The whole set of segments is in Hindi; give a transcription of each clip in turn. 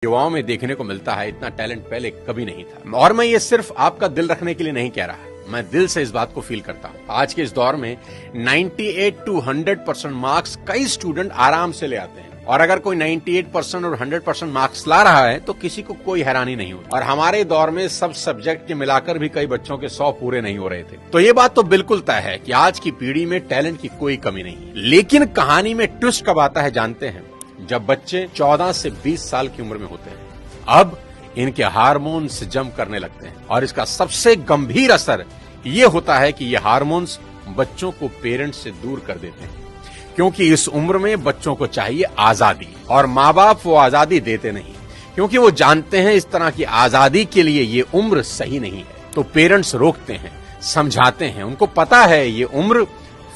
युवाओं में देखने को मिलता है, इतना टैलेंट पहले कभी नहीं था। और मैं ये सिर्फ आपका दिल रखने के लिए नहीं कह रहा, मैं दिल से इस बात को फील करता हूँ। आज के इस दौर में 98 to 100% मार्क्स कई स्टूडेंट आराम से ले आते हैं, और अगर कोई 98% और 100% मार्क्स ला रहा है तो किसी को कोई हैरानी नहीं होती। और हमारे दौर में सब सब्जेक्ट के मिलाकर भी कई बच्चों के 100 पूरे नहीं हो रहे थे। तो ये बात तो बिल्कुल तय है कि आज की पीढ़ी में टैलेंट की कोई कमी नहीं है। लेकिन कहानी में ट्विस्ट कब आता है जानते हैं? जब बच्चे 14 से 20 साल की उम्र में होते हैं, अब इनके हार्मोन्स जम करने लगते हैं, और इसका सबसे गंभीर असर ये होता है कि ये हार्मोन्स बच्चों को पेरेंट्स से दूर कर देते हैं, क्योंकि इस उम्र में बच्चों को चाहिए आजादी, और माँ बाप वो आजादी देते नहीं, क्योंकि वो जानते हैं इस तरह की आजादी के लिए ये उम्र सही नहीं है। तो पेरेंट्स रोकते हैं, समझाते हैं, उनको पता है ये उम्र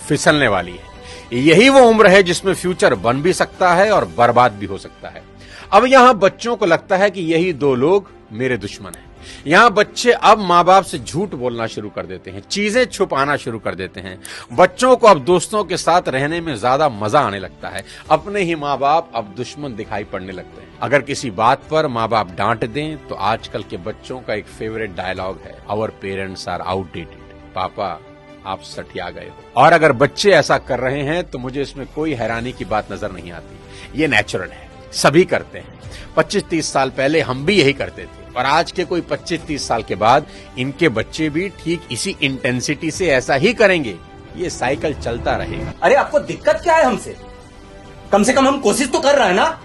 फिसलने वाली है, यही वो उम्र है जिसमें फ्यूचर बन भी सकता है और बर्बाद भी हो सकता है। अब यहां बच्चों को लगता है कि यही दो लोग मेरे दुश्मन हैं। यहां बच्चे अब माँ बाप से झूठ बोलना शुरू कर देते हैं, चीजें छुपाना शुरू कर देते हैं। बच्चों को अब दोस्तों के साथ रहने में ज्यादा मजा आने लगता है, अपने ही माँ बाप अब दुश्मन दिखाई पड़ने लगते हैं। अगर किसी बात पर माँ बाप डांट दें तो आजकल के बच्चों का एक फेवरेट डायलॉग है, आवर पेरेंट्स आर आउटडेटेड। पापा आप सठिया गए हो। और अगर बच्चे ऐसा कर रहे हैं तो मुझे इसमें कोई हैरानी की बात नजर नहीं आती। ये नेचुरल है, सभी करते हैं। 25-30 साल पहले हम भी यही करते थे, और आज के कोई 25-30 साल के बाद इनके बच्चे भी ठीक इसी इंटेंसिटी से ऐसा ही करेंगे। ये साइकिल चलता रहेगा। अरे आपको दिक्कत क्या है हमसे? कम से कम हम कोशिश तो कर रहे हैं ना।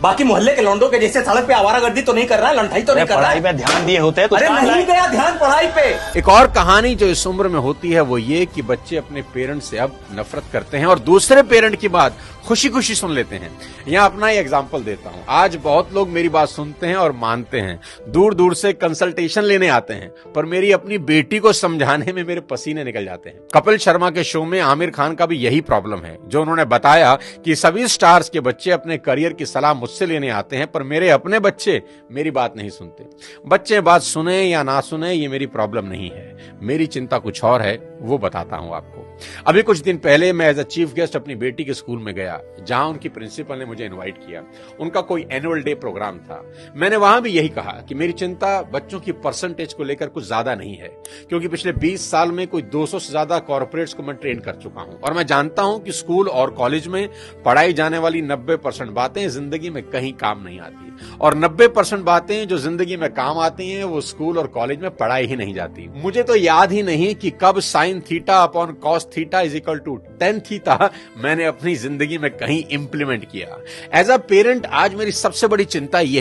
बाकी मोहल्ले के लौंडों के जैसे सड़क पे आवारागर्दी तो नहीं कर रहा है, लंठाई तो नहीं कर रहा है। पढ़ाई पे ध्यान दिए होते हैं तो अरे नहीं गया ध्यान पढ़ाई पे। एक और कहानी जो इस उम्र में होती है वो ये कि बच्चे अपने पेरेंट्स से अब नफरत करते हैं और दूसरे पेरेंट की बात खुशी खुशी सुन लेते हैं। यहाँ अपना ही एग्जाम्पल देता हूँ। आज बहुत लोग मेरी बात सुनते हैं और मानते हैं, दूर दूर से कंसल्टेशन लेने आते हैं, पर मेरी अपनी बेटी को समझाने में मेरे पसीने निकल जाते हैं। कपिल शर्मा के शो में आमिर खान का भी यही प्रॉब्लम है, जो उन्होंने बताया कि सभी स्टार्स के बच्चे अपने करियर की सलाह मुझसे लेने आते हैं, पर मेरे अपने बच्चे मेरी बात नहीं सुनते। बच्चे बात सुने या ना सुने ये मेरी प्रॉब्लम नहीं है, मेरी चिंता कुछ और है, वो बताता हूं आपको। अभी कुछ दिन पहले मैं एज अ चीफ गेस्ट अपनी बेटी के स्कूल में गया, जहां उनकी प्रिंसिपल ने मुझे इनवाइट किया। उनका कोई एनुअल डे प्रोग्राम था। मैंने वहां भी यही कहा कि मेरी चिंता बच्चों की परसेंटेज को लेकर कुछ ज्यादा नहीं है, क्योंकि पिछले 20 साल में कोई 200 से ज्यादा कॉर्पोरेट्स को मैं ट्रेन कर चुका हूं, और मैं जानता हूं कि स्कूल और कॉलेज में पढ़ाई जाने वाली 90% बातें जिंदगी में कहीं काम नहीं आती, और 90% बातें जो जिंदगी में काम आती हैं वो स्कूल और कॉलेज में पढ़ाई ही नहीं जाती। मुझे तो याद ही नहीं कि कब sine theta upon cos theta is equal to tan theta मैंने अपनी जिंदगी में कहीं इंप्लीमेंट किया। एज अ पेरेंट आज मेरी सबसे बड़ी चिंता ये